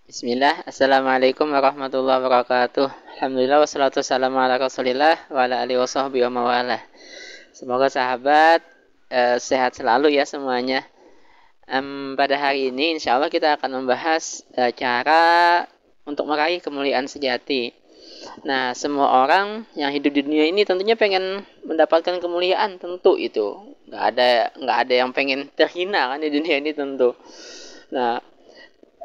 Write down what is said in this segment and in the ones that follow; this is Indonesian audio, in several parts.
Bismillah, Assalamualaikum warahmatullahi wabarakatuh. Alhamdulillah wassalatu wassalamu ala rasulillah wa ala alihi wasahbihi wa mawalah. Semoga sahabat sehat selalu ya semuanya. Pada hari ini insya Allah kita akan membahas cara untuk meraih kemuliaan sejati. Nah, semua orang yang hidup di dunia ini tentunya pengen mendapatkan kemuliaan, tentu itu. Nggak ada yang pengen terhina kan di dunia ini tentu. Nah,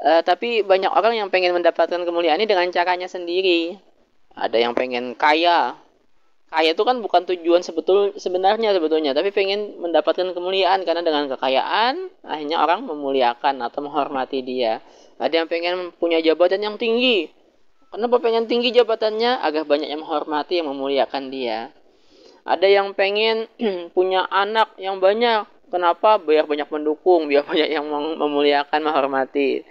tapi banyak orang yang pengen mendapatkan kemuliaan ini dengan caranya sendiri. Ada yang pengen kaya. Kaya itu kan bukan tujuan sebenarnya, tapi pengen mendapatkan kemuliaan karena dengan kekayaan akhirnya orang memuliakan atau menghormati dia. Ada yang pengen punya jabatan yang tinggi. Kenapa pengen tinggi jabatannya? Agar banyak yang menghormati, yang memuliakan dia. Ada yang pengen punya anak yang banyak. Kenapa? Biar banyak mendukung, biar banyak yang memuliakan, menghormati.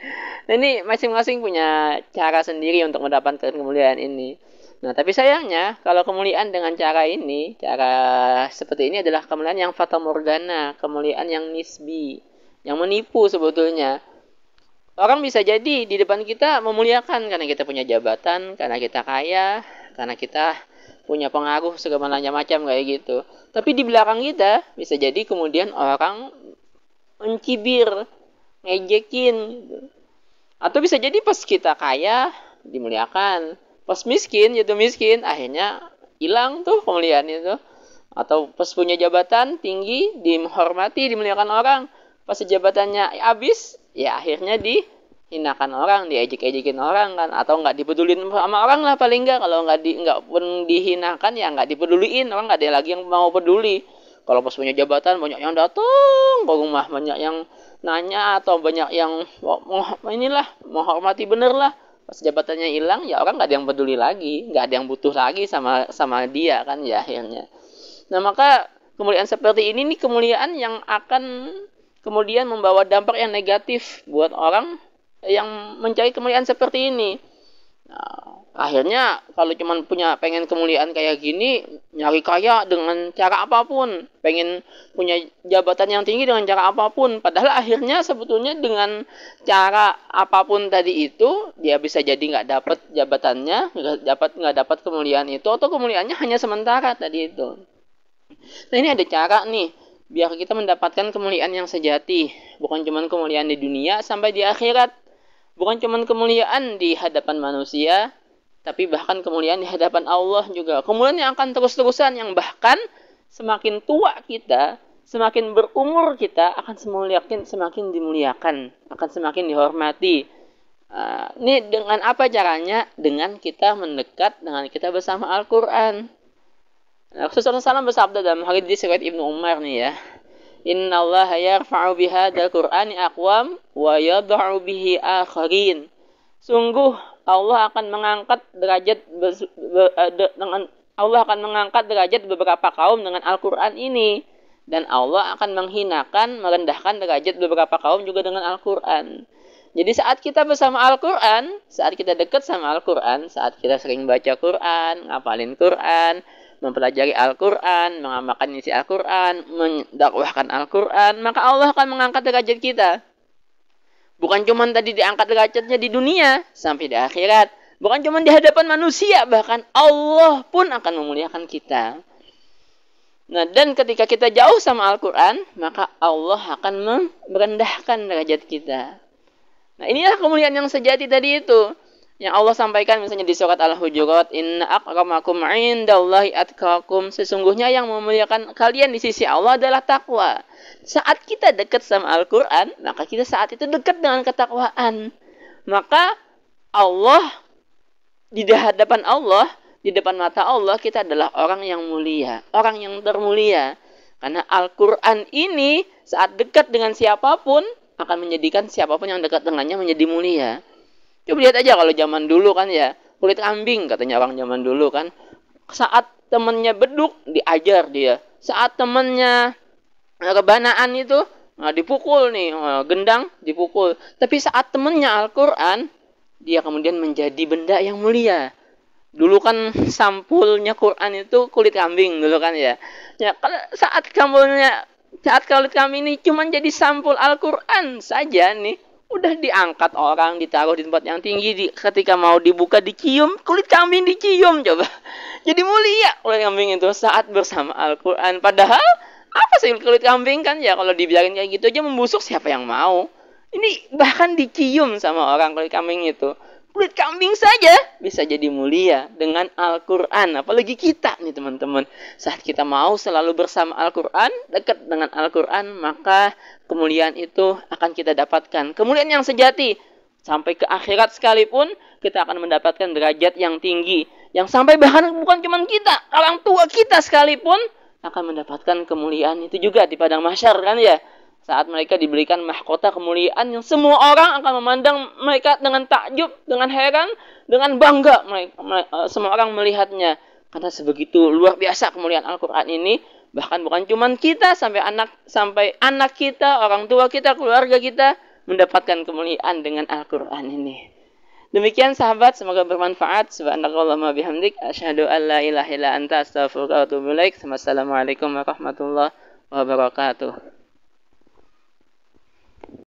Nah, ini masing-masing punya cara sendiri untuk mendapatkan kemuliaan ini. Nah, tapi sayangnya kalau kemuliaan dengan cara ini, cara seperti ini adalah kemuliaan yang fata morgana, kemuliaan yang nisbi, yang menipu sebetulnya. Orang bisa jadi di depan kita memuliakan karena kita punya jabatan, karena kita kaya, karena kita punya pengaruh segala macam kayak gitu. Tapi di belakang kita bisa jadi kemudian orang mencibir, ngejekin gitu. Atau bisa jadi pas kita kaya dimuliakan, pas miskin jatuh miskin, akhirnya hilang tuh kemuliaan itu. Atau pas punya jabatan tinggi dihormati, dimuliakan orang, pas jabatannya habis, ya akhirnya dihinakan orang, diejek-ejekin orang kan, atau nggak dipedulin sama orang lah paling nggak. Kalau nggak pun dihinakan ya nggak dipeduliin, orang nggak ada lagi yang mau peduli. Kalau pas punya jabatan banyak yang datang ke rumah, banyak yang nanya atau banyak yang inilah menghormati bener lah. Pas jabatannya hilang ya orang nggak ada yang peduli lagi, nggak ada yang butuh lagi sama dia kan ya akhirnya. Nah, maka kemuliaan seperti ini nih kemuliaan yang akan kemudian membawa dampak yang negatif buat orang yang mencari kemuliaan seperti ini. Nah, akhirnya kalau cuma pengen kemuliaan kayak gini, nyari kaya dengan cara apapun, pengen punya jabatan yang tinggi dengan cara apapun, padahal akhirnya sebetulnya dengan cara apapun tadi itu dia bisa jadi nggak dapat jabatannya, nggak dapat kemuliaan itu, atau kemuliaannya hanya sementara tadi itu. Nah, ini ada cara nih biar kita mendapatkan kemuliaan yang sejati, bukan cuma kemuliaan di dunia, sampai di akhirat. Bukan cuma kemuliaan di hadapan manusia, tapi bahkan kemuliaan di hadapan Allah juga. Kemuliaan yang akan terus-terusan, yang bahkan semakin tua kita, semakin berumur kita, akan semakin dimuliakan, akan semakin dihormati. Ini dengan apa caranya? Dengan kita mendekat, dengan kita bersama Al-Quran. Rasulullah SAW bersabda dalam hadits riwayat Ibnu Umar nih ya. Inna Allah yarfa'u bihadzal Qur'ani aqwam wa yadh'u bihi akharin. Sungguh Allah akan mengangkat derajat beberapa kaum dengan Al-Qur'an ini, dan Allah akan menghinakan, merendahkan derajat beberapa kaum juga dengan Al-Qur'an. Jadi saat kita bersama Al-Qur'an, saat kita dekat sama Al-Qur'an, saat kita sering baca Qur'an, ngapalin Qur'an, mempelajari Al-Quran, mengamalkan isi Al-Quran, mendakwahkan Al-Quran, maka Allah akan mengangkat derajat kita. Bukan cuma tadi diangkat derajatnya di dunia, sampai di akhirat. Bukan cuma di hadapan manusia, bahkan Allah pun akan memuliakan kita. Nah, dan ketika kita jauh sama Al-Quran, maka Allah akan merendahkan derajat kita. Nah, inilah kemuliaan yang sejati tadi itu. Yang Allah sampaikan misalnya di surat Al-Hujurat, inna akramakum indallahi atqakum, sesungguhnya yang memuliakan kalian di sisi Allah adalah takwa. Saat kita dekat sama Al-Quran, maka kita saat itu dekat dengan ketakwaan. Maka Allah, di hadapan Allah, di depan mata Allah, kita adalah orang yang mulia, orang yang termulia. Karena Al-Quran ini saat dekat dengan siapapun, akan menjadikan siapapun yang dekat dengannya menjadi mulia. Coba lihat aja kalau zaman dulu kan ya, kulit kambing katanya orang zaman dulu kan. Saat temennya beduk, diajar dia. Saat temennya rebanaan itu, dipukul nih, gendang, dipukul. Tapi saat temennya Al-Quran, dia kemudian menjadi benda yang mulia. Dulu kan sampulnya Quran itu kulit kambing dulu kan ya. Ya, saat kulit kambing ini cuma jadi sampul Al-Quran saja nih, Udah diangkat orang, ditaruh di tempat yang tinggi, ketika mau dibuka dicium, kulit kambing dicium coba. Jadi mulia kulit kambing itu saat bersama Al-Quran. Padahal apa sih kulit kambing kan ya, kalau dibiarin kayak gitu aja membusuk, siapa yang mau? Ini bahkan dicium sama orang kulit kambing itu. Kulit kambing saja bisa jadi mulia dengan Al-Quran. Apalagi kita nih teman-teman. Saat kita mau selalu bersama Al-Quran, dekat dengan Al-Quran, maka kemuliaan itu akan kita dapatkan. Kemuliaan yang sejati. Sampai ke akhirat sekalipun, kita akan mendapatkan derajat yang tinggi. Yang sampai bahkan bukan cuma kita, orang tua kita sekalipun akan mendapatkan kemuliaan itu juga di padang mahsyar kan ya. Saat mereka diberikan mahkota kemuliaan yang semua orang akan memandang mereka dengan takjub, dengan heran, dengan bangga. Semua orang melihatnya. Karena sebegitu luar biasa kemuliaan Al-Quran ini. Bahkan bukan cuma kita, sampai anak kita, orang tua kita, keluarga kita mendapatkan kemuliaan dengan Al-Quran ini. Demikian sahabat, semoga bermanfaat. Subhanakallahumma bihamdik, asyhadu an la ilaha illa anta, astaghfiruka wa atubu ilaik. Wassalamualaikum warahmatullahi wabarakatuh.